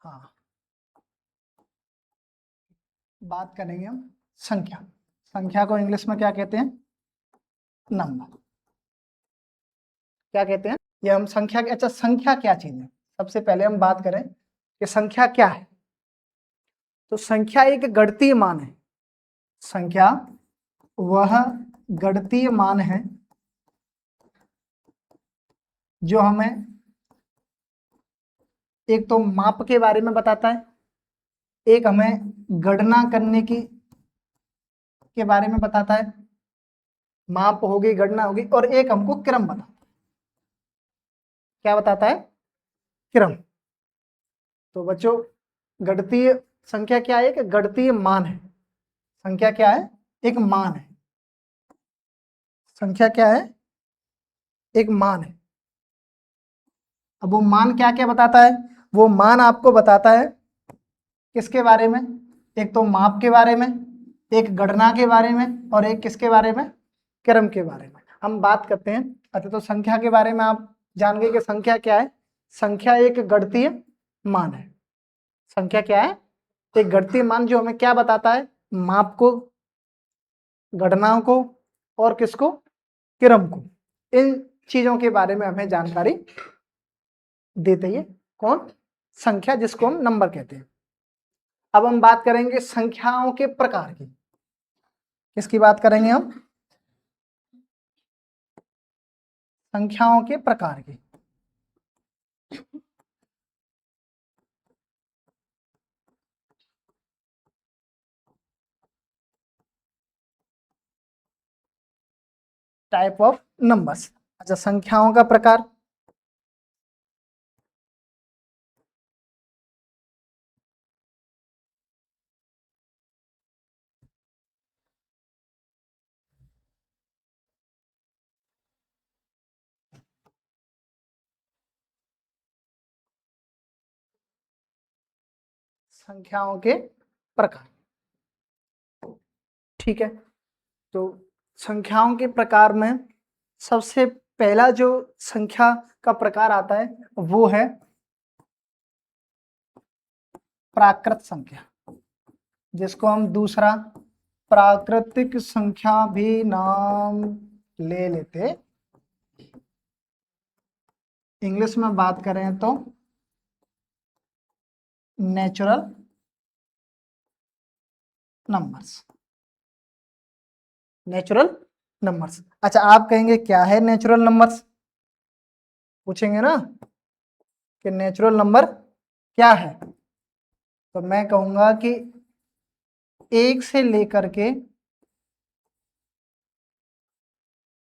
हाँ, बात करेंगे हम संख्या। संख्या को इंग्लिश में क्या कहते हैं? नंबर। क्या कहते हैं? ये हम संख्या। अच्छा, संख्या क्या चीज है? सबसे पहले हम बात करें कि संख्या क्या है। तो संख्या एक गणितीय मान है। संख्या वह गणितीय मान है जो हमें एक तो माप के बारे में बताता है, एक हमें गणना करने की के बारे में बताता है, माप होगी, गणना होगी, और एक हमको क्रम बताता है। क्या बताता है? क्रम। तो बच्चों, गणितीय संख्या क्या है? एक गणितीय मान है। संख्या क्या है? एक मान है। संख्या क्या है? एक मान है। अब वो मान क्या क्या बताता है? वो मान आपको बताता है किसके बारे में? एक तो माप के बारे में, एक गणना के बारे में, और एक किसके बारे में? क्रम के बारे में। हम बात करते हैं। अच्छा, तो संख्या के बारे में आप जान गए कि संख्या क्या है? संख्या एक गणितीय मान है। संख्या क्या है? एक गणितीय मान जो हमें क्या बताता है? माप को, गणनाओं को, और किसको? क्रम को। इन चीजों के बारे में हमें जानकारी देते ही कौन? संख्या, जिसको हम नंबर कहते हैं। अब हम बात करेंगे संख्याओं के प्रकार की। किसकी बात करेंगे हम? संख्याओं के प्रकार की। Type of numbers. अच्छा, संख्याओं का प्रकार। संख्याओं के प्रकार। ठीक है, तो संख्याओं के प्रकार में सबसे पहला जो संख्या का प्रकार आता है वो है प्राकृत संख्या, जिसको हम दूसरा प्राकृतिक संख्या भी नाम ले लेते। इंग्लिश में बात करें तो नेचुरल नंबर्स। Natural numbers. अच्छा, आप कहेंगे क्या है नेचुरल नंबर्स? पूछेंगे ना कि नेचुरल नंबर क्या है? तो मैं कहूंगा कि एक से लेकर के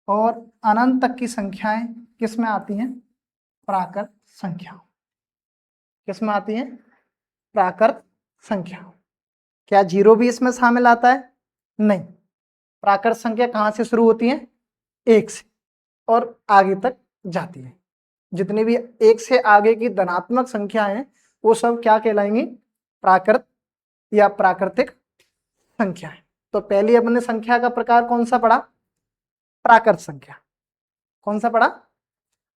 और अनंत तक की संख्याएं किस में आती हैं? प्राकृत संख्या। किस में आती हैं? प्राकृत संख्या। क्या जीरो भी इसमें शामिल आता है? नहीं। प्राकृत संख्या कहां से शुरू होती है? एक से, और आगे तक जाती है। जितनी भी एक से आगे की धनात्मक संख्या है वो सब क्या कहलाएंगी? प्राकृत या प्राकृतिक संख्या है। तो पहली अपने संख्या का प्रकार कौन सा पढ़ा? प्राकृत संख्या। कौन सा पढ़ा?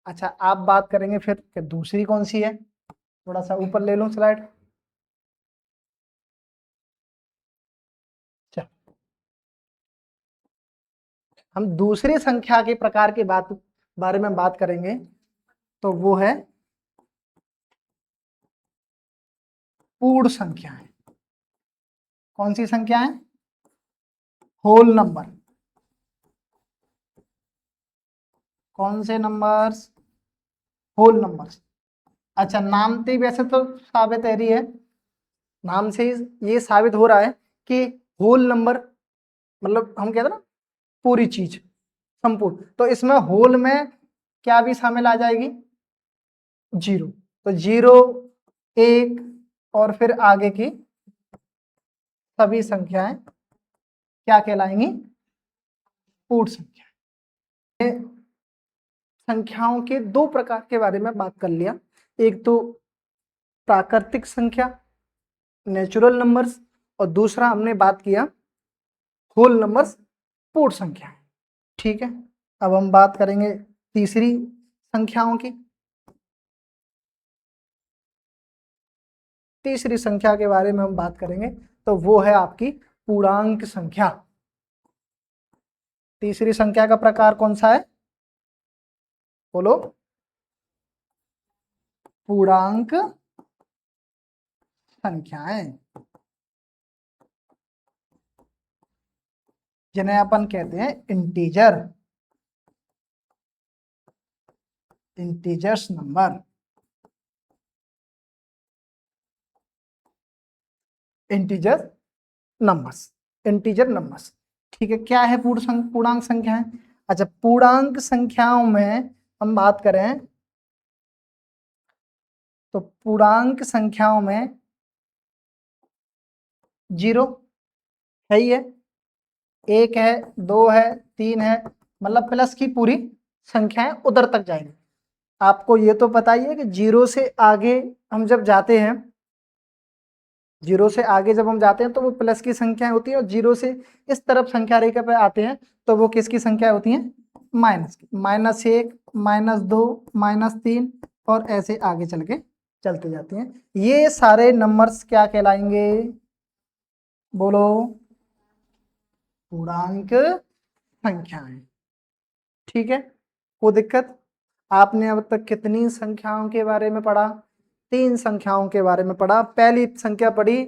अच्छा, आप बात करेंगे फिर कि दूसरी कौन सी है। थोड़ा सा ऊपर ले लो स्लाइड। हम दूसरी संख्या के प्रकार की बारे में बात करेंगे तो वो है पूर्ण संख्याएं। कौन सी संख्याएं? Whole number. कौन से नंबर्स? Whole numbers. अच्छा, नाम से वैसे तो साबित है रही है, नाम से ये साबित हो रहा है कि होल नंबर मतलब हम कहते हैं ना पूरी चीज, संपूर्ण। तो इसमें होल में क्या भी शामिल आ जाएगी? जीरो। तो जीरो, एक, और फिर आगे की सभी संख्याएं क्या कहलाएंगी? पूर्ण संख्या। संख्याओं के दो प्रकार के बारे में बात कर लिया। एक तो प्राकृतिक संख्या, नेचुरल नंबर्स, और दूसरा हमने बात किया होल नंबर्स, पूर्ण संख्या। ठीक है, अब हम बात करेंगे तीसरी संख्याओं की। तीसरी संख्या के बारे में हम बात करेंगे, तो वो है आपकी पूर्णांक संख्या। तीसरी संख्या का प्रकार कौन सा है, बोलो? पूर्णांक संख्याएं, जिन्हें अपन कहते हैं integer, integers number, integer numbers, integer numbers. ठीक है, क्या है पूर्णांक संख्याएं? अच्छा, पूर्णांक संख्याओं में हम बात करें तो पूर्णांक संख्याओं में 0 है ही है, 1 है, 2 है, 3 है, मतलब प्लस की पूरी संख्याएं उधर तक जाएंगी। आपको ये तो पता ही है कि 0 से आगे हम जब जाते हैं, 0 से आगे जब हम जाते हैं तो वो प्लस की संख्याएं होती है, और 0 से इस तरफ संख्या रेखा पे आते हैं तो वो किसकी संख्या होती है? माइनस की। -1, -2, -3 और ऐसे आगे चल के चलते जाते हैं। ये सारे नंबर्स क्या कहलाएंगे, बोलो? पूर्णांक संख्याएं। ठीक है, कोई दिक्कत? आपने अब तक कितनी संख्याओं के बारे में पढ़ा? 3 संख्याओं के बारे में पढ़ा। पहली संख्या पढ़ी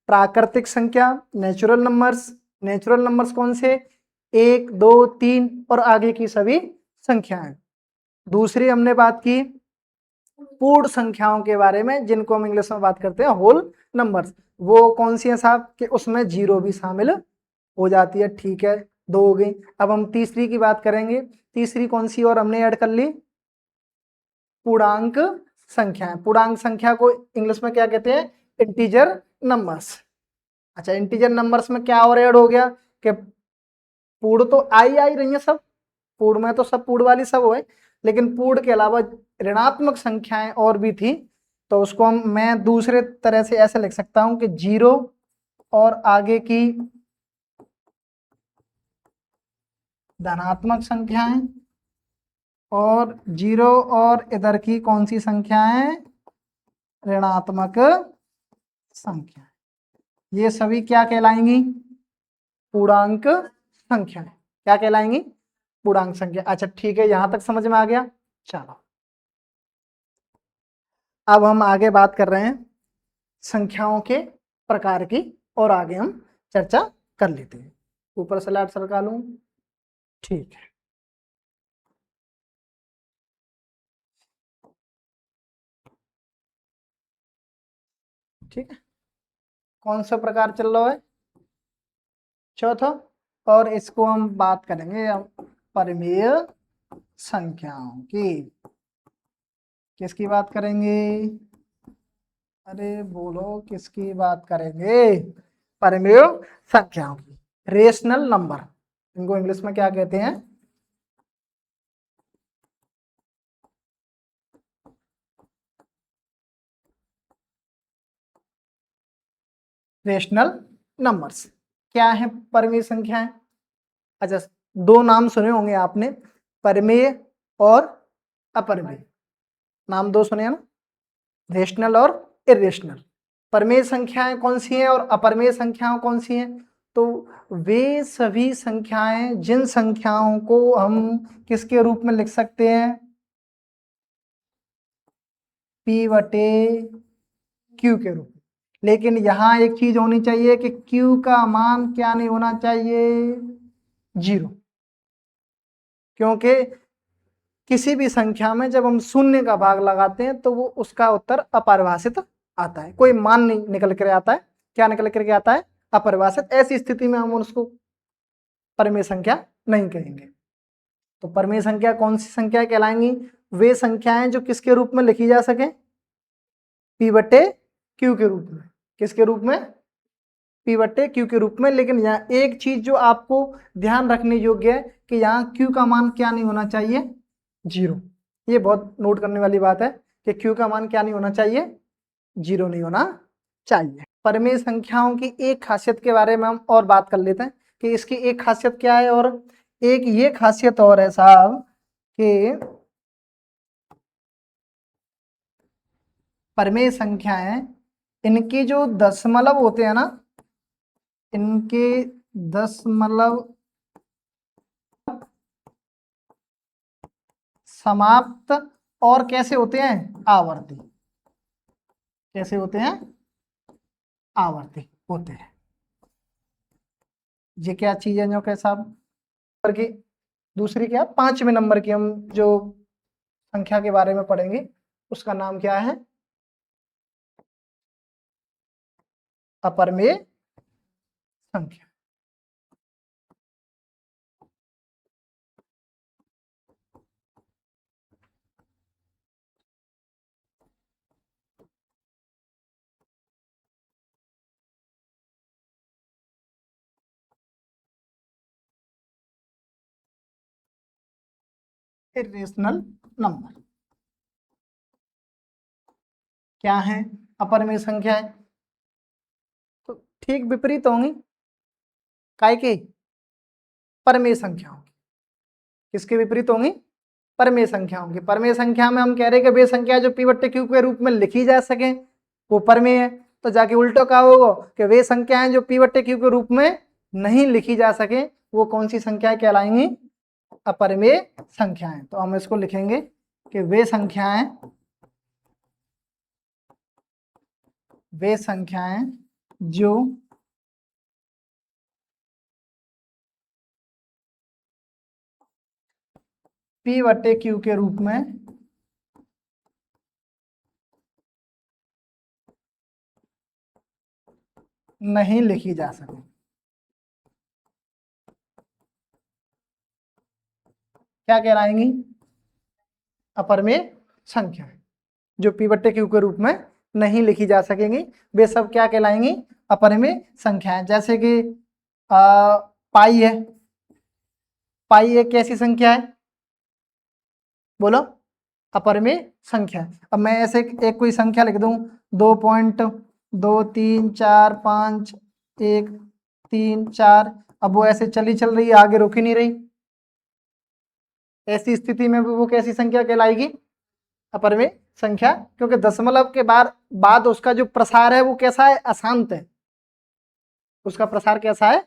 प्राकृतिक संख्या, नेचुरल नंबर्स। नेचुरल नंबर्स कौन से? 1, 2, 3 और आगे की सभी संख्याएं। दूसरी हमने बात की पूर्ण संख्याओं के बारे में, जिनको हम इंग्लिश में बात करते हैं होल नंबर्स। वो कौन सी है साहब? कि उसमें 0 भी शामिल हो जाती है। ठीक है, 2 हो गई। अब हम तीसरी की बात करेंगे। तीसरी कौन सी और हमने ऐड कर ली? पूर्णांक संख्या। पूर्णांक संख्या को इंग्लिश में क्या कहते हैं? Integer numbers. अच्छा, इंटीजर नंबर्स में क्या और ऐड हो गया कि पूर्ण तो आई रही है सब, पूर्ण में तो सब पूर्ण वाली सब है, लेकिन पूर्ण के अलावा ऋणात्मक संख्याएं और भी थी, तो उसको मैं दूसरे तरह से ऐसे लिख सकता हूं कि 0 और आगे की धनात्मक संख्याएं और 0 और इधर की कौन सी संख्याएं? ऋणात्मक संख्या। ये सभी क्या कहलाएंगी? पूर्णांक संख्या। क्या कहलाएंगी? पूर्णांक संख्या। अच्छा ठीक है, यहां तक समझ में आ गया। चलो, अब हम आगे बात कर रहे हैं संख्याओं के प्रकार की, और आगे हम चर्चा कर लेते हैं। ऊपर स्लाइड सरका लूं? ठीक है, ठीक है। कौन सा प्रकार चल रहा है? चौथा। और इसको हम बात करेंगे परिमेय संख्याओं की। किसकी बात करेंगे? अरे बोलो, किसकी बात करेंगे? परिमेय संख्याओं की, रेशनल नंबर। इनको इंग्लिश में क्या कहते हैं? Rational numbers. क्या है परिमेय संख्याएं? अच्छा, 2 नाम सुने होंगे आपने, परिमेय और अपरिमेय। नाम 2 सुने हैं ना, रेशनल और इरेशनल। परिमेय संख्याएं कौन सी हैं और अपरिमेय संख्याएं कौन सी हैं? तो वे सभी संख्याएं जिन संख्याओं को हम किसके रूप में लिख सकते हैं? P बटे Q के रूप में। लेकिन यहां एक चीज होनी चाहिए कि Q का मान क्या नहीं होना चाहिए? 0। क्योंकि किसी भी संख्या में जब हम शून्य का भाग लगाते हैं तो वो उसका उत्तर अपरिभाषित आता है, कोई मान नहीं निकल कर आता है। क्या निकल करके आता है? अपरिभाषित। ऐसी स्थिति में हम उसको परिमेय संख्या नहीं कहेंगे। तो परिमेय संख्या कौन सी संख्या कहलाएंगी? वे संख्याएं जो किसके रूप में लिखी जा सके? P बटे Q के रूप में। किसके रूप में? P बटे Q के रूप में। लेकिन यहाँ एक चीज जो आपको ध्यान रखने योग्य है कि यहाँ Q का मान क्या नहीं होना चाहिए? 0। ये बहुत नोट करने वाली बात है कि Q का मान क्या नहीं होना चाहिए? 0 नहीं होना चाहिए। परिमेय संख्याओं की एक खासियत के बारे में हम और बात कर लेते हैं कि इसकी एक खासियत क्या है, और एक ये खासियत और है साहब कि परिमेय संख्याएं इनके जो दशमलव होते हैं ना, इनके दशमलव समाप्त और कैसे होते हैं, आवर्ती। कैसे होते हैं, आवर्ती होते हैं। ये क्या चीज है जो कैसा की दूसरी क्या, 5वें नंबर की हम जो संख्या के बारे में पढ़ेंगे उसका नाम क्या है, अपरमेय संख्या। इरेशनल नंबर क्या है, अपरमेय संख्या है, तो ठीक विपरीत होंगी काय के, परमेय संख्याओं की। किसके विपरीत होंगी, परमेय संख्याओं की। परमेय संख्या में हम कह रहे हैं कि वे संख्या जो p बट्टे q के रूप में लिखी जा सके वो परमेय है। तो जाके उल्टो क्या होगा कि वे संख्याएं जो p बट्टे q के रूप में नहीं लिखी जा सके वो कौन सी संख्याएं कहलाएंगी, अपरमेय संख्याएं। तो हम इसको लिखेंगे कि वे संख्याएं जो p बट्टे q के रूप में नहीं लिखी जा सके, क्या कहलाएंगी, अपरमेय संख्या। जो p बट्टे q के रूप में नहीं लिखी जा सकेंगी वे सब क्या कहलाएंगी, अपरमेय संख्याएं। जैसे कि पाई है, पाई एक कैसी संख्या है, बोलो, अपरमेय संख्या है। अब मैं ऐसे एक कोई संख्या लिख दूं 2.2345134, अब वो ऐसे चल रही है, आगे रुक ही नहीं रही। ऐसी स्थिति में वो कैसी संख्या कहलाएगी, अपरमेय संख्या, क्योंकि दशमलव के बाद उसका जो प्रसार है वो कैसा है, अशांत है। उसका प्रसार कैसा है,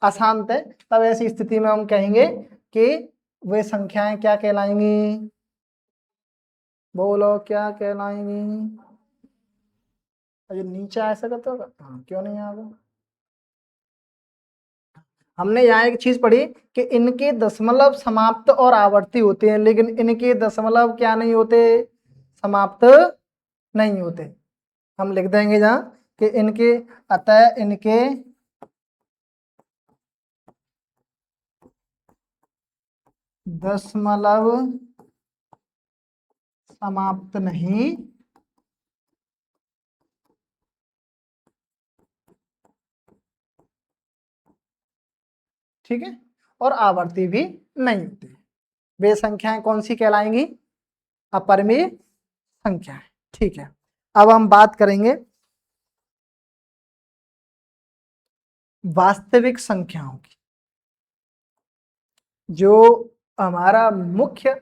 अशांत है। तब ऐसी स्थिति में हम कहेंगे कि वे संख्याएं क्या कहलाएंगी, बोलो क्या कहलाएंगी। अरे नीचे ऐसा करते होगा, हाँ क्यों नहीं आएगा। हमने यहाँ एक चीज पढ़ी कि इनके दशमलव समाप्त और आवर्ती होते हैं, लेकिन इनके दशमलव क्या नहीं होते, समाप्त नहीं होते। हम लिख देंगे जहाँ कि इनके, अतः इनके दशमलव समाप्त नहीं, ठीक है, और आवर्ती भी नहीं होती। वे संख्याएं कौन सी कहलाएंगी, अपरमेय संख्याएं। ठीक है, अब हम बात करेंगे वास्तविक संख्याओं की, जो हमारा मुख्य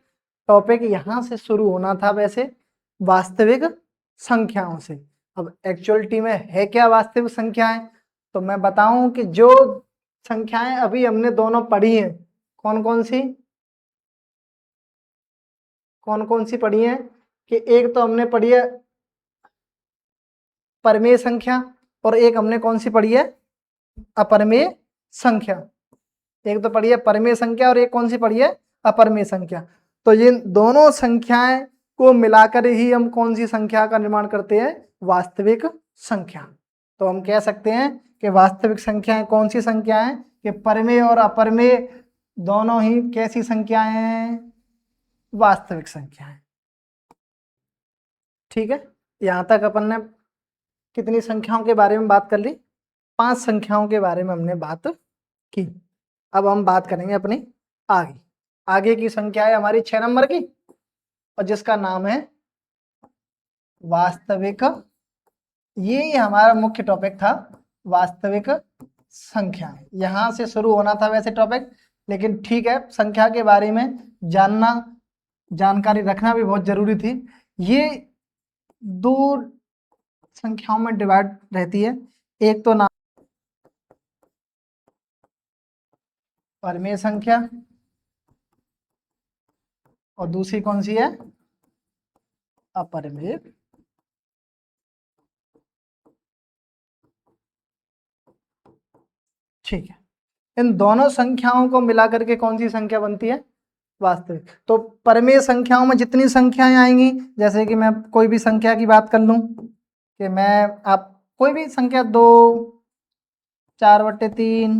टॉपिक यहां से शुरू होना था वैसे, वास्तविक संख्याओं से। अब एक्चुअलिटी में है क्या वास्तविक संख्याएं, तो मैं बताऊं कि जो संख्याएं अभी हमने दोनों पढ़ी हैं, कौन कौन सी पढ़ी हैं, कि एक तो हमने पढ़ी है परमेय संख्या और एक हमने कौन सी पढ़ी है, अपरमेय संख्या। एक तो पढ़ी है परमेय संख्या और एक कौन सी पढ़ी है, अपरमेय संख्या। तो ये दोनों संख्याएं को मिलाकर ही हम कौन सी संख्या का निर्माण करते हैं, वास्तविक संख्या। तो हम कह सकते हैं कि वास्तविक संख्याएं कौन सी संख्याएं, कि परमेय और अपरमेय दोनों ही कैसी संख्याएं हैं, वास्तविक संख्याएं। ठीक है, यहां तक अपन ने कितनी संख्याओं के बारे में बात कर ली, 5 संख्याओं के बारे में हमने बात की। अब हम बात करेंगे अपनी आगे की संख्या है हमारी 6 नंबर की, और जिसका नाम है वास्तविक। ये हमारा मुख्य टॉपिक था, वास्तविक संख्या। यहां से शुरू होना था वैसे टॉपिक, लेकिन ठीक है, संख्या के बारे में जानकारी रखना भी बहुत जरूरी थी। ये दो संख्याओं में डिवाइड रहती है। एक तो ना परिमेय संख्या और दूसरी कौन सी है? अपरिमेय। ठीक है, इन दोनों संख्याओं को मिलाकर के कौन सी संख्या बनती है? वास्तविक। तो परिमेय संख्याओं में जितनी संख्याएं आएंगी, जैसे कि मैं कोई भी संख्या की बात कर लूं कि मैं आप कोई भी संख्या 2, 4/3,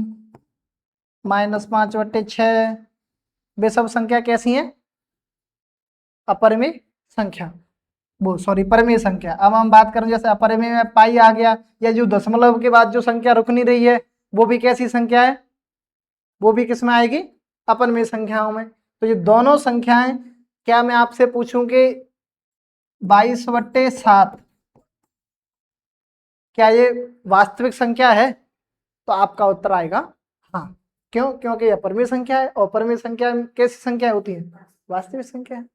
-5/6, वे सब संख्या कैसी हैं? अपरिमेय संख्या, वो सॉरी परिमेय संख्या। अब हम बात करें जैसे अपरिमेय में पाई आ गया, या जो दशमलव के बाद जो संख्या रुक नहीं रही है वो भी कैसी संख्या है? वो भी किस में आएगी? अपरिमेय संख्याओं में। तो ये दोनों संख्याएं, क्या मैं आपसे पूछूं कि 22/7 क्या ये वास्तविक संख्या है? तो आपका उत्तर आएगा हाँ। क्यों? क्योंकि यह परिमेय संख्या है, और परिमेय संख्या कैसी संख्या होती है? वास्तविक संख्या है।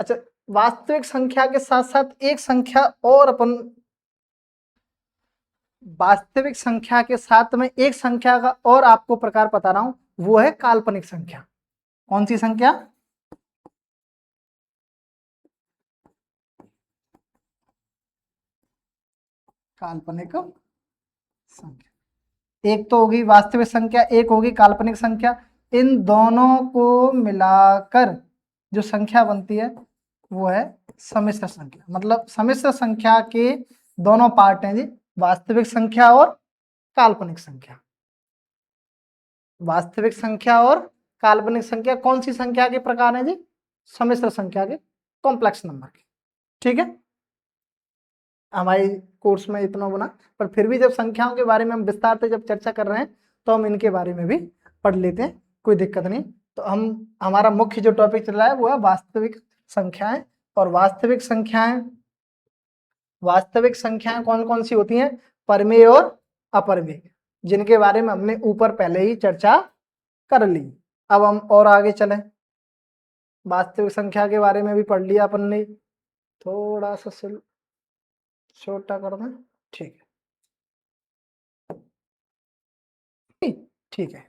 अच्छा, वास्तविक संख्या के साथ साथ एक संख्या और अपन, वास्तविक संख्या के साथ में एक संख्या का और आपको प्रकार बता रहा हूं, वो है काल्पनिक संख्या। कौन सी संख्या? काल्पनिक संख्या। एक तो होगी वास्तविक संख्या, एक होगी काल्पनिक संख्या। इन दोनों को मिलाकर जो संख्या बनती है वो है सम्मिश्र संख्या। मतलब सम्मिश्र संख्या के दोनों पार्ट हैं जी, वास्तविक संख्या और काल्पनिक संख्या। वास्तविक संख्या और काल्पनिक संख्या कौन सी संख्या के प्रकार हैं जी? सम्मिश्र संख्या के, कॉम्प्लेक्स नंबर के। ठीक है, हमारे कोर्स में इतना बना, पर फिर भी जब संख्याओं के बारे में हम विस्तार से जब चर्चा कर रहे हैं तो हम इनके बारे में भी पढ़ लेते हैं, कोई दिक्कत नहीं। तो हमारा मुख्य जो टॉपिक चल रहा है वो है वास्तविक संख्याएं। और वास्तविक संख्याएं कौन कौन सी होती हैं? परिमेय और अपरिमेय, जिनके बारे में हमने ऊपर पहले ही चर्चा कर ली। अब हम और आगे चलें, वास्तविक संख्या के बारे में भी पढ़ लिया अपन ने, थोड़ा सा छोटा कर दें। ठीक है, ठीक है।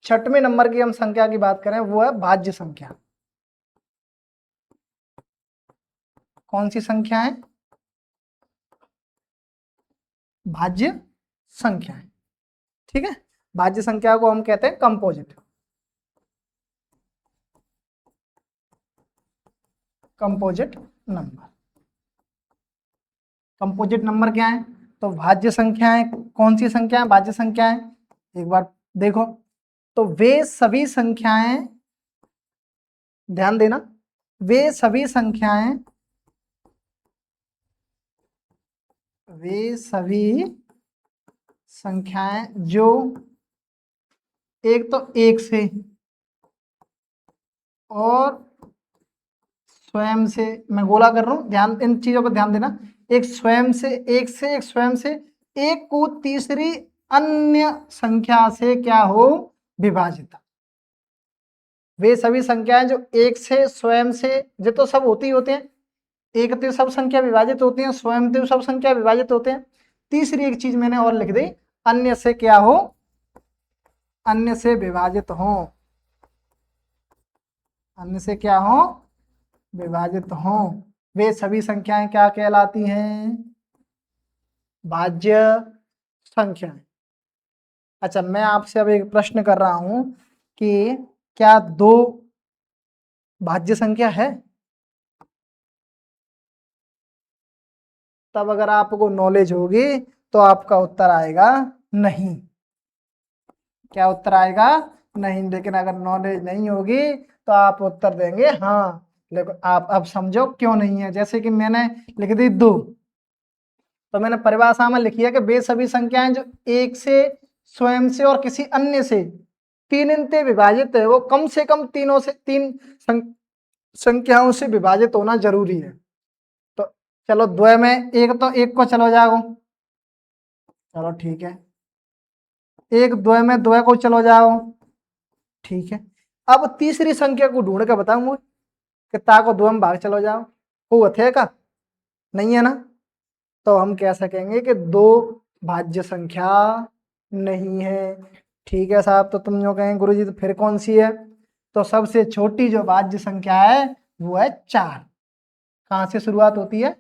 छठवें नंबर की हम संख्या की बात करें, वो है भाज्य संख्या। कौन सी संख्या है? भाज्य संख्या है। ठीक है, भाज्य संख्या को हम कहते हैं composite. Composite number. Composite number क्या है? तो भाज्य संख्याएं। कौन सी संख्या है भाज्य संख्याएं? एक बार देखो, तो वे सभी संख्याएं, ध्यान देना, वे सभी संख्याएं जो एक तो एक से और स्वयं से, मैं गोला कर रहा हूं, ध्यान, इन चीजों पर ध्यान देना। एक स्वयं से, एक से, एक स्वयं से, एक को तीसरी अन्य संख्या से क्या हो? विभाजित। वे सभी संख्याएं जो एक से, स्वयं से, ये तो सब होती होते हैं, एक तो सब संख्या विभाजित होती है, स्वयं तो सब संख्या विभाजित होते हैं। तीसरी एक चीज मैंने और लिख दी, अन्य से क्या हो? अन्य से विभाजित हो। अन्य से क्या हो? विभाजित हो। वे सभी संख्याएं क्या कहलाती हैं? भाज्य संख्याएं। अच्छा, मैं आपसे अब एक प्रश्न कर रहा हूं कि क्या दो भाज्य संख्या है? तब अगर आपको नॉलेज होगी तो आपका उत्तर आएगा नहीं। क्या उत्तर आएगा? नहीं। लेकिन अगर नॉलेज नहीं होगी तो आप उत्तर देंगे हाँ। लेकिन आप अब समझो क्यों नहीं है। जैसे कि मैंने लिख दी 2, तो मैंने परिभाषा में लिखी है कि वे सभी संख्याएं जो एक से, स्वयं से और किसी अन्य से तीन इनते विभाजित है, वो कम से कम तीन संख्याओं से विभाजित होना जरूरी है। तो चलो द्वय में एक, तो एक को चलो जाओ, चलो ठीक है, एक द्वय में द्वय को चलो जाओ, ठीक है। अब तीसरी संख्या को ढूंढ के बताऊंगा कि ता को द्वय में भाग चलो जाओ, वो थे का नहीं है ना? तो हम कह सकेंगे कि दो भाज्य संख्या नहीं है। ठीक है साहब, तो तुम जो कहेंगे गुरुजी तो फिर कौन सी है? तो सबसे छोटी जो भाज्य संख्या है वो है 4। कहाँ से शुरुआत होती है?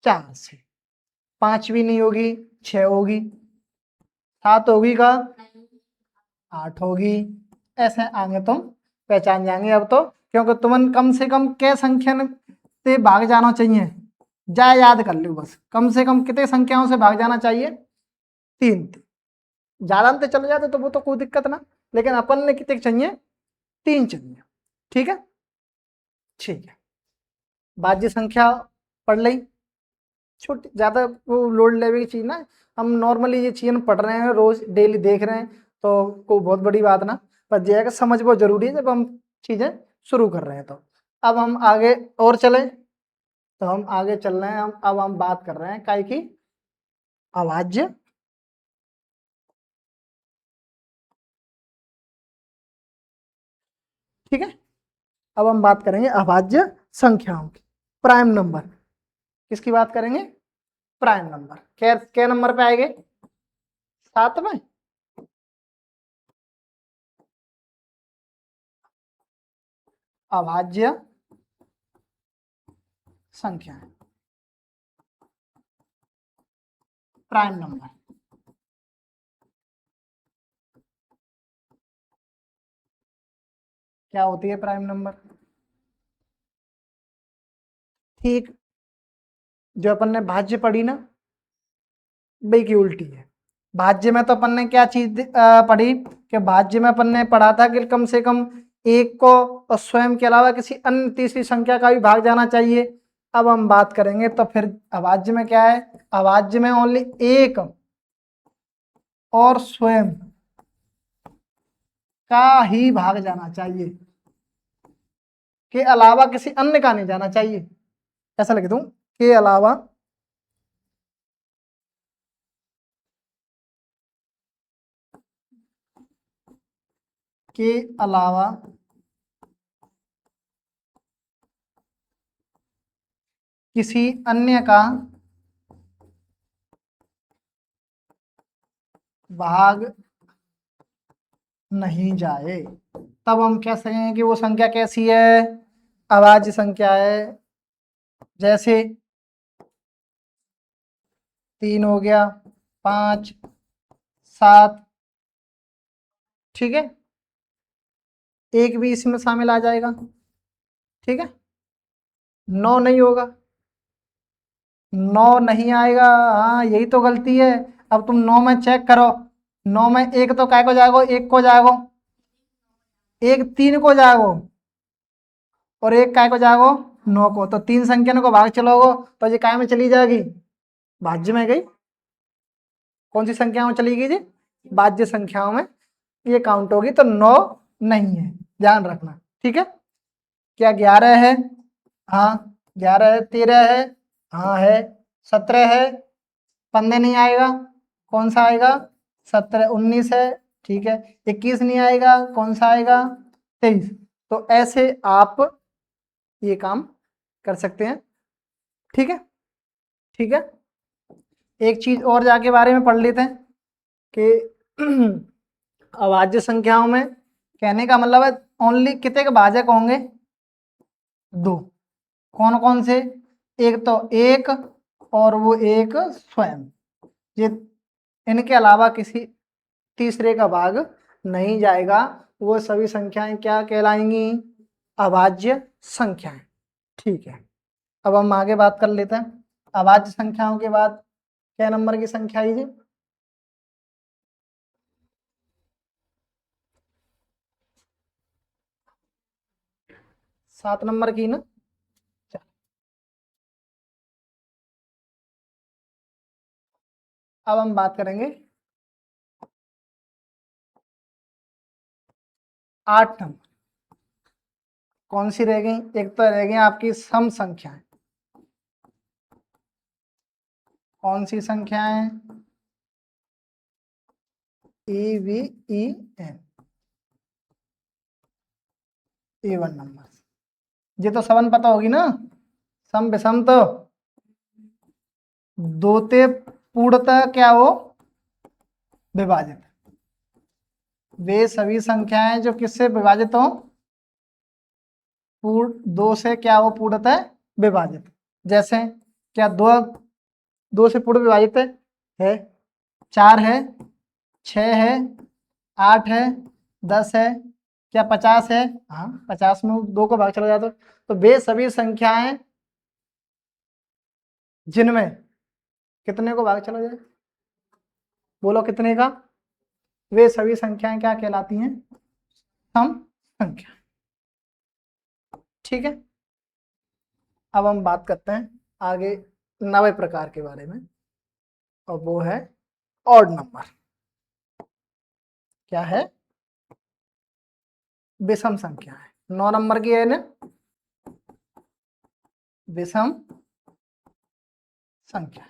4 से। 5 भी नहीं होगी, 6 होगी, 7 होगी का, 8 होगी। ऐसे आगे तुम पहचान जाएंगे अब तो, क्योंकि तुमन कम से कम के संख्या से भाग जाना चाहिए। जा याद कर लो बस, कम से कम कितने संख्याओं से भाग जाना चाहिए? 3। ज्यादा अंत चले जाते तो वो तो कोई दिक्कत ना, लेकिन अपन ने कितने चाहिए? 3 चाहिए। ठीक है, ठीक है। भाज्य संख्या पढ़ ली, छोटी ज्यादा वो लोड लेवे की चीज ना, हम नॉर्मली ये चीजें पढ़ रहे हैं, रोज डेली देख रहे हैं, तो कोई बहुत बड़ी बात ना, पर यह है कि समझ बहुत जरूरी है जब हम चीजें शुरू कर रहे हैं। तो अब हम आगे और चले, तो हम आगे चल रहे हैं, अब हम बात कर रहे हैं काय की? अभाज्य। ठीक है, अब हम बात करेंगे अभाज्य संख्याओं की, प्राइम नंबर। किसकी बात करेंगे? Prime number. क्या नंबर पे आएंगे? 7 में। अभाज्य संख्या, प्राइम नंबर। क्या होती है प्राइम नंबर? ठीक, जो अपन ने भाज्य पढ़ी ना, भाई की उल्टी है। भाज्य में तो अपन ने क्या चीज पढ़ी कि भाज्य में अपन ने पढ़ा था कि कम से कम एक को और स्वयं के अलावा किसी अन्य तीसरी संख्या का भी भाग जाना चाहिए। अब हम बात करेंगे तो फिर अभाज्य में क्या है? अभाज्य में ओनली एक और स्वयं का ही भाग जाना चाहिए, के अलावा किसी अन्य का नहीं जाना चाहिए। ऐसा लिख दूं, के अलावा के अलावा किसी अन्य का भाग नहीं जाए। तब हम कह सकेंगे कि वो संख्या कैसी है? अभाज्य संख्या है। जैसे 3 हो गया, 5, 7। ठीक है, एक भी इसमें शामिल आ जाएगा। ठीक है, 9 नहीं होगा, 9 नहीं आएगा। हाँ, यही तो गलती है। अब तुम 9 में चेक करो, 9 में एक तो काय को जाएगो? एक को जाएगो, एक 3 को जाएगो, और एक काय को जाएगो? 9 को। तो 3 संख्या को भाग चलोगो तो ये काय में चली जाएगी? भाज्य में गई। कौन सी संख्याओं में चली गई जी? भाज्य संख्याओं में ये काउंट होगी, तो 9 नहीं है, ध्यान रखना। ठीक है, क्या 11 है? हाँ 11 है। 13 है? हाँ है। 17 है? 15 नहीं आएगा, कौन सा आएगा? 17। 19 है? ठीक है। 21 नहीं आएगा, कौन सा आएगा? 23। तो ऐसे आप ये काम कर सकते हैं। ठीक है, ठीक है। एक चीज और जाके बारे में पढ़ लेते हैं कि अभाज्य संख्याओं में कहने का मतलब है ओनली कितने के भाजक होंगे? 2। कौन कौन से? एक तो एक, और वो एक स्वयं। ये इनके अलावा किसी तीसरे का भाग नहीं जाएगा। वो सभी संख्याएं क्या कहलाएंगी? अभाज्य संख्याएं। ठीक है, अब हम आगे बात कर लेते हैं। अभाज्य संख्याओं के बाद क्या नंबर की संख्या है जी? 7 नंबर की ना। अब हम बात करेंगे 8 नंबर। कौन सी रह गई? एक तो रह गई आपकी सम संख्याएं। कौन सी संख्याएं? E V E N, even number. ये तो सबन पता होगी ना, सम विषम तो। दो ते पूर्णतः क्या हो विभाजित, वे सभी संख्याएं जो किससे विभाजित हो, दो से क्या हो पूर्णतः विभाजित। जैसे क्या दो से पूर्ण विभाजित है, 4 है, 6 है, 8 है, 10 है, क्या 50 है, हाँ 50 में 2 को भाग चला जाता तो वे सभी संख्याएं जिनमें कितने को भाग चला जाए, बोलो कितने का, वे सभी संख्याएं क्या कहलाती हैं, सम संख्या। ठीक है, अब हम बात करते हैं आगे 90 प्रकार के बारे में, और वो है ऑड नंबर। क्या है, विषम संख्या है, 9 नंबर की है ना, विषम संख्या।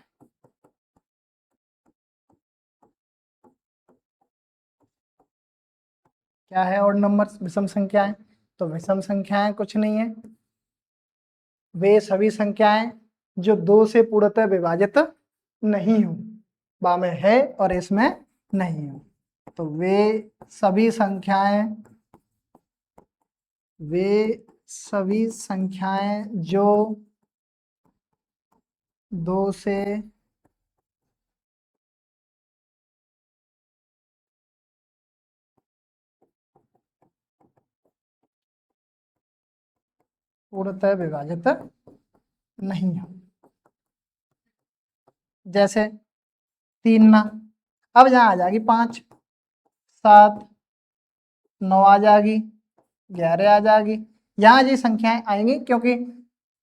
क्या है ऑड नंबर, विषम संख्याएं, तो विषम संख्याएं कुछ नहीं है, वे सभी संख्याएं जो 2 से पूर्णतः विभाजित नहीं हो, बा में है और इसमें नहीं हो, तो वे सभी संख्याएं जो 2 से पूर्णतः विभाजित नहीं हो। जैसे 3 ना, अब यहाँ आ जाएगी 5, 7, 9 आ जाएगी, 11 आ जाएगी, यहाँ ये संख्याएं आएंगी क्योंकि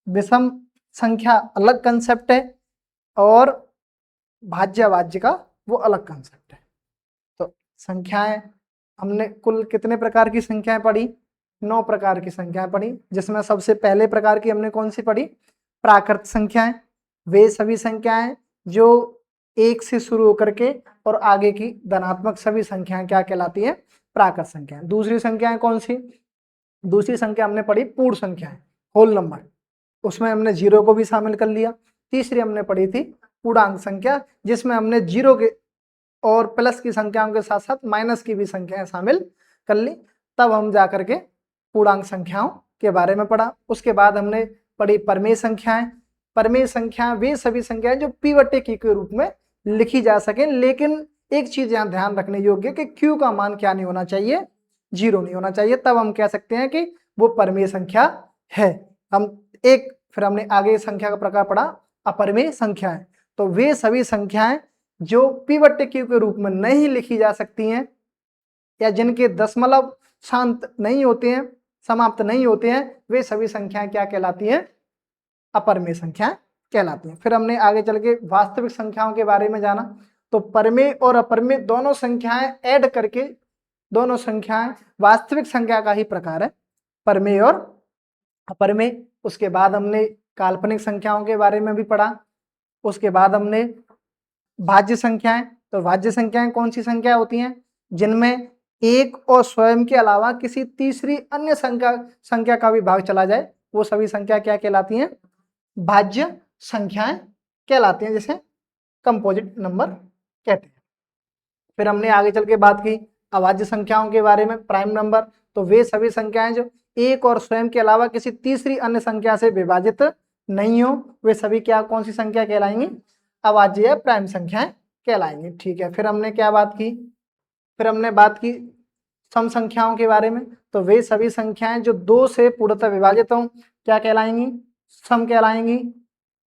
विषम संख्या अलग कंसेप्ट है और भाज्य अभाज्य का वो अलग कंसेप्ट है। तो संख्याएं हमने कुल कितने प्रकार की संख्याएं पढ़ी, 9 प्रकार की संख्याएं पढ़ी, जिसमें सबसे पहले प्रकार की हमने कौन सी पढ़ी, प्राकृत संख्याएं। वे सभी संख्याएं जो 1 से शुरू होकर के और आगे की धनात्मक सभी संख्याएं क्या कहलाती हैं, प्राकृत संख्याएं। दूसरी संख्याएं कौन सी, दूसरी संख्या हमने पढ़ी पूर्ण संख्याएं, होल नंबर, उसमें हमने 0 को भी शामिल कर लिया। तीसरी हमने पढ़ी थी पूर्णांक संख्या, जिसमें हमने 0 के और प्लस की संख्याओं के साथ साथ माइनस की भी संख्याएं शामिल कर ली, तब हम जाकर के पूर्णांक संख्याओं के बारे में पढ़ा। उसके बाद हमने पढ़ी परमेय संख्याएं। परमेय संख्याएं वे सभी संख्याएं जो p बटे q के रूप में लिखी जा सके, लेकिन एक चीज यहाँ ध्यान रखने योग्य कि q का मान क्या नहीं होना चाहिए, 0 नहीं होना चाहिए, तब हम कह सकते हैं कि वो परमेय संख्या है। फिर हमने आगे संख्या का प्रकार पढ़ा अपरमेय संख्याएं। तो वे सभी संख्याएं जो p बटे q के रूप में नहीं लिखी जा सकती हैं या जिनके दशमलव शांत नहीं होते हैं, समाप्त नहीं होते हैं, वे सभी संख्याएं क्या कहलाती हैं, अपरमेय संख्याएं कहलाती हैं। फिर हमने आगे चल के वास्तविक संख्याओं के बारे में जाना, तो परमेय और अपरमेय दोनों संख्याएं ऐड करके दोनों संख्याएं वास्तविक संख्या का ही प्रकार है, परमेय और अपरमेय। उसके बाद हमने काल्पनिक संख्याओं के बारे में भी पढ़ा। उसके बाद हमने भाज्य संख्याएं, तो भाज्य संख्याएं कौन सी संख्या होती हैं, जिनमें एक और स्वयं के अलावा किसी तीसरी अन्य संख्या का भी भाग चला जाए, वो सभी संख्या क्या कहलाती हैं, भाज्य संख्याएं कहलाती हैं, जिसे कंपोजिट नंबर कहते हैं। फिर हमने आगे चल के बात की अभाज्य संख्याओं के बारे में, प्राइम नंबर, तो वे सभी संख्याएं जो एक और स्वयं के अलावा किसी तीसरी अन्य संख्या से विभाजित नहीं हो, वे सभी क्या कौन सी संख्या कहलाएंगी, अभाज्य या प्राइम संख्याएं कहलाएंगी। ठीक है, फिर हमने क्या बात की, फिर हमने बात की सम संख्याओं के बारे में, तो वे सभी संख्याएं जो 2 से पूर्णतः विभाजित हों क्या कहलाएंगी, सम कहलाएंगी।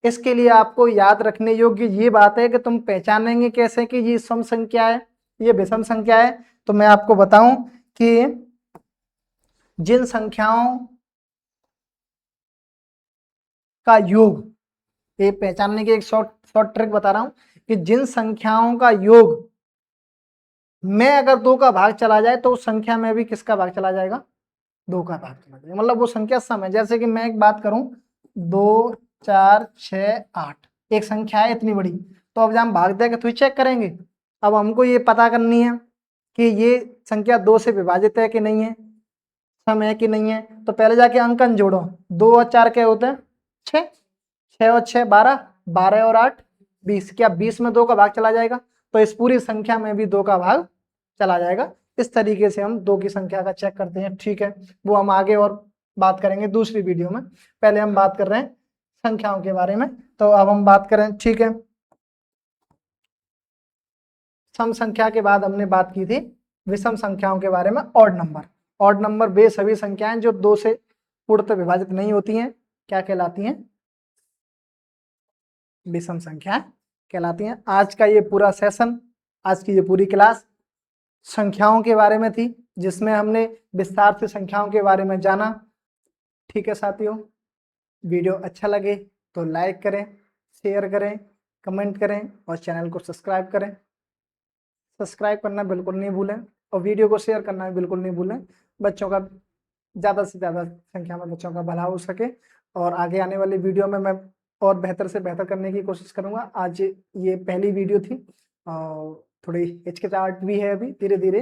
इसके लिए आपको याद रखने योग्य ये बात है कि तुम पहचानेंगे कैसे कि ये सम संख्या है, ये विषम संख्या है। तो मैं आपको बताऊं कि जिन संख्याओं का योग, ये पहचानने की एक शॉर्ट ट्रिक बता रहा हूं कि जिन संख्याओं का योग में अगर 2 का भाग चला जाए तो उस संख्या में भी किसका भाग चला जाएगा, 2 का भाग चला जाएगा, मतलब वो संख्या सम है। जैसे कि मैं एक बात करूं 2, 4, 6, 8 एक संख्या है इतनी बड़ी, तो अब जब हम भाग देंगे तो चेक करेंगे, अब हमको ये पता करनी है कि ये संख्या 2 से विभाजित है कि नहीं है, सम है कि नहीं है। तो पहले जाके अंकन जोड़ो, 2 और 4 क्या होते हैं, 6, 6 और 6 12, 12 और 8 20, क्या 20 में 2 का भाग चला जाएगा? तो इस पूरी संख्या में भी 2 का भाग चला जाएगा। इस तरीके से हम 2 की संख्या का चेक करते हैं, ठीक है। वो हम आगे और बात करेंगे दूसरी वीडियो में। पहले हम बात कर रहे हैं संख्याओं के बारे में। तो अब हम बात करें, ठीक है, सम संख्या के बाद हमने बात की थी विषम संख्याओं के बारे में। ऑड नंबर, ऑड नंबर वे सभी संख्याएं जो 2 से पूर्णतः विभाजित नहीं होती हैं, क्या कहलाती हैं? विषम संख्याएं कहलाती हैं। आज का ये पूरा सेशन, आज की ये पूरी क्लास संख्याओं के बारे में थी, जिसमें हमने विस्तार से संख्याओं के बारे में जाना। ठीक है साथियों, वीडियो अच्छा लगे तो लाइक करें, शेयर करें, कमेंट करें और चैनल को सब्सक्राइब करें। सब्सक्राइब करना बिल्कुल नहीं भूलें और वीडियो को शेयर करना भी बिल्कुल नहीं भूलें। बच्चों का ज़्यादा से ज़्यादा संख्या में बच्चों का भला हो सके और आगे आने वाली वीडियो में मैं और बेहतर से बेहतर करने की कोशिश करूँगा। आज ये पहली वीडियो थी और थोड़ी हिचकिचाहट भी है, अभी धीरे धीरे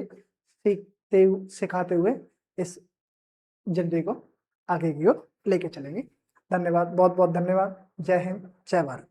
सीखते सिखाते हुए इस जिंदगी को आगे की ओर लेके चलेंगे। धन्यवाद, बहुत बहुत धन्यवाद। जय हिंद, जय भारत।